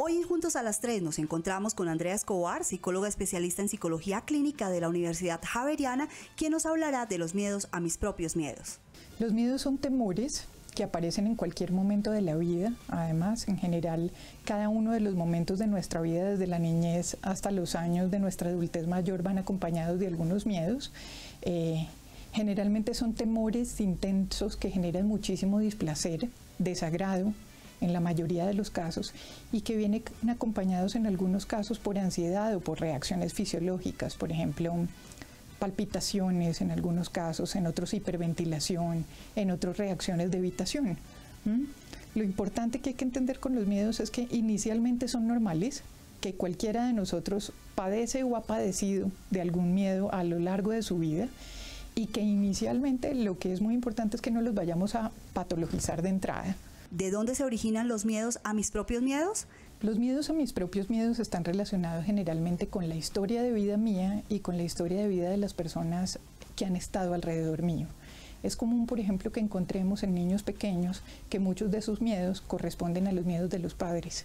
Hoy en Juntos a las 3 nos encontramos con Andrea Escobar, psicóloga especialista en psicología clínica de la Universidad Javeriana, quien nos hablará de los miedos a mis propios miedos. Los miedos son temores que aparecen en cualquier momento de la vida. Además, en general, cada uno de los momentos de nuestra vida, desde la niñez hasta los años de nuestra adultez mayor, van acompañados de algunos miedos. Generalmente son temores intensos que generan muchísimo displacer, desagrado, en la mayoría de los casos, y que vienen acompañados en algunos casos por ansiedad o por reacciones fisiológicas, por ejemplo, palpitaciones en algunos casos, en otros hiperventilación, en otros reacciones de evitación. Lo importante que hay que entender con los miedos es que inicialmente son normales, que cualquiera de nosotros padece o ha padecido de algún miedo a lo largo de su vida, y que inicialmente lo que es muy importante es que no los vayamos a patologizar de entrada. ¿De dónde se originan los miedos a mis propios miedos? Los miedos a mis propios miedos están relacionados generalmente con la historia de vida mía y con la historia de vida de las personas que han estado alrededor mío. Es común, por ejemplo, que encontremos en niños pequeños que muchos de sus miedos corresponden a los miedos de los padres.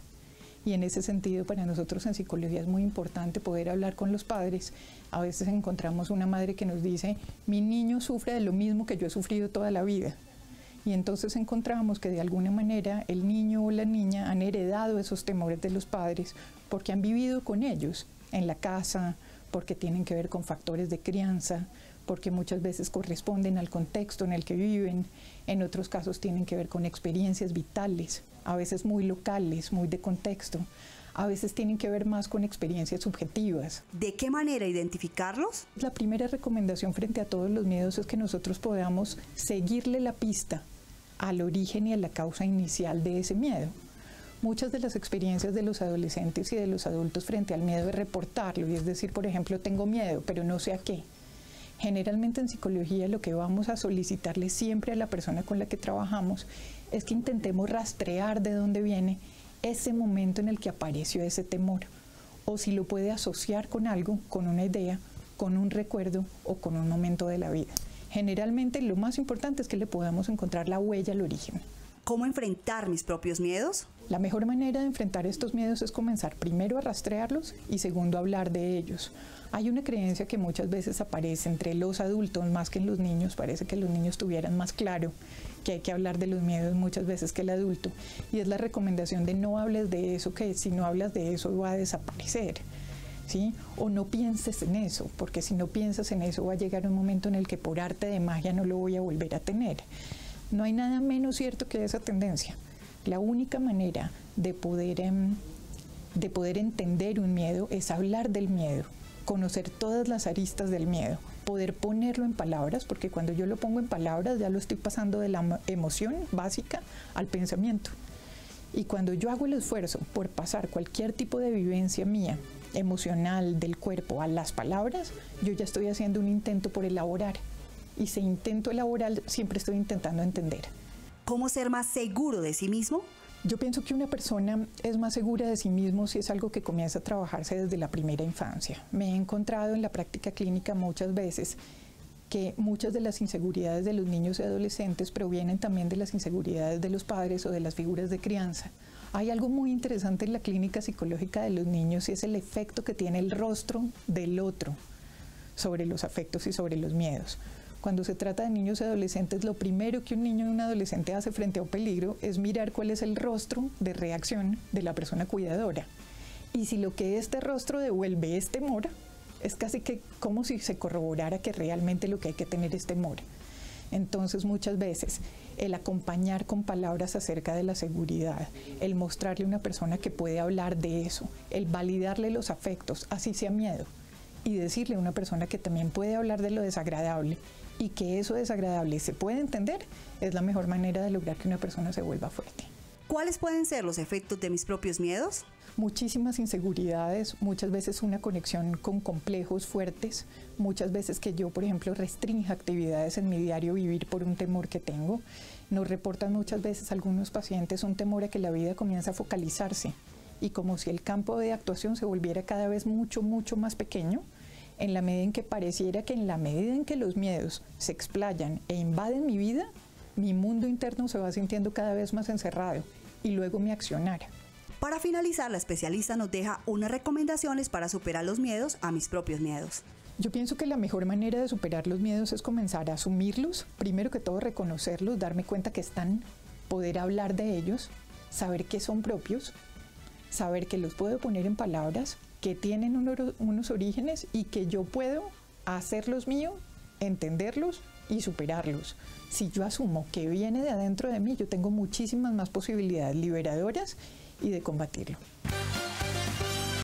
Y en ese sentido, para nosotros en psicología es muy importante poder hablar con los padres. A veces encontramos una madre que nos dice, mi niño sufre de lo mismo que yo he sufrido toda la vida. Y entonces encontramos que de alguna manera el niño o la niña han heredado esos temores de los padres porque han vivido con ellos en la casa, porque tienen que ver con factores de crianza, porque muchas veces corresponden al contexto en el que viven, en otros casos tienen que ver con experiencias vitales, a veces muy locales, muy de contexto, a veces tienen que ver más con experiencias subjetivas. ¿De qué manera identificarlos? La primera recomendación frente a todos los miedos es que nosotros podamos seguirle la pista al origen y a la causa inicial de ese miedo. Muchas de las experiencias de los adolescentes y de los adultos frente al miedo es reportarlo, y es decir, por ejemplo, tengo miedo, pero no sé a qué. Generalmente en psicología lo que vamos a solicitarle siempre a la persona con la que trabajamos es que intentemos rastrear de dónde viene ese momento en el que apareció ese temor, o si lo puede asociar con algo, con una idea, con un recuerdo o con un momento de la vida. Generalmente lo más importante es que le podamos encontrar la huella al origen. ¿Cómo enfrentar mis propios miedos? La mejor manera de enfrentar estos miedos es comenzar primero a rastrearlos y segundo a hablar de ellos. Hay una creencia que muchas veces aparece entre los adultos más que en los niños. Parece que los niños tuvieran más claro que hay que hablar de los miedos muchas veces que el adulto. Y es la recomendación de no hables de eso, que si no hablas de eso va a desaparecer. ¿Sí? O no pienses en eso, porque si no piensas en eso va a llegar un momento en el que por arte de magia no lo voy a volver a tener. No hay nada menos cierto que esa tendencia. La única manera de poder entender un miedo es hablar del miedo, conocer todas las aristas del miedo, poder ponerlo en palabras, porque cuando yo lo pongo en palabras ya lo estoy pasando de la emoción básica al pensamiento. Y cuando yo hago el esfuerzo por pasar cualquier tipo de vivencia mía, emocional, del cuerpo, a las palabras, yo ya estoy haciendo un intento por elaborar. Y si intento elaborar, siempre estoy intentando entender. ¿Cómo ser más seguro de sí mismo? Yo pienso que una persona es más segura de sí mismo si es algo que comienza a trabajarse desde la primera infancia. Me he encontrado en la práctica clínica muchas veces que muchas de las inseguridades de los niños y adolescentes provienen también de las inseguridades de los padres o de las figuras de crianza. Hay algo muy interesante en la clínica psicológica de los niños y es el efecto que tiene el rostro del otro sobre los afectos y sobre los miedos. Cuando se trata de niños y adolescentes, lo primero que un niño y un adolescente hace frente a un peligro es mirar cuál es el rostro de reacción de la persona cuidadora. Y si lo que este rostro devuelve es temor, es casi que como si se corroborara que realmente lo que hay que tener es temor. Entonces muchas veces el acompañar con palabras acerca de la seguridad, el mostrarle a una persona que puede hablar de eso, el validarle los afectos, así sea miedo, y decirle a una persona que también puede hablar de lo desagradable y que eso desagradable se puede entender, es la mejor manera de lograr que una persona se vuelva fuerte. ¿Cuáles pueden ser los efectos de mis propios miedos? Muchísimas inseguridades, muchas veces una conexión con complejos fuertes, muchas veces que yo, por ejemplo, restrinja actividades en mi diario vivir por un temor que tengo. Nos reportan muchas veces algunos pacientes un temor a que la vida comienza a focalizarse y como si el campo de actuación se volviera cada vez mucho más pequeño, en la medida en que pareciera que en la medida en que los miedos se explayan e invaden mi vida, mi mundo interno se va sintiendo cada vez más encerrado y luego mi accionar. Para finalizar, la especialista nos deja unas recomendaciones para superar los miedos a mis propios miedos. Yo pienso que la mejor manera de superar los miedos es comenzar a asumirlos, primero que todo reconocerlos, darme cuenta que están, poder hablar de ellos, saber que son propios, saber que los puedo poner en palabras, que tienen unos orígenes y que yo puedo hacerlos míos, entenderlos y superarlos. Si yo asumo que viene de adentro de mí, yo tengo muchísimas más posibilidades liberadoras y de combatirlo.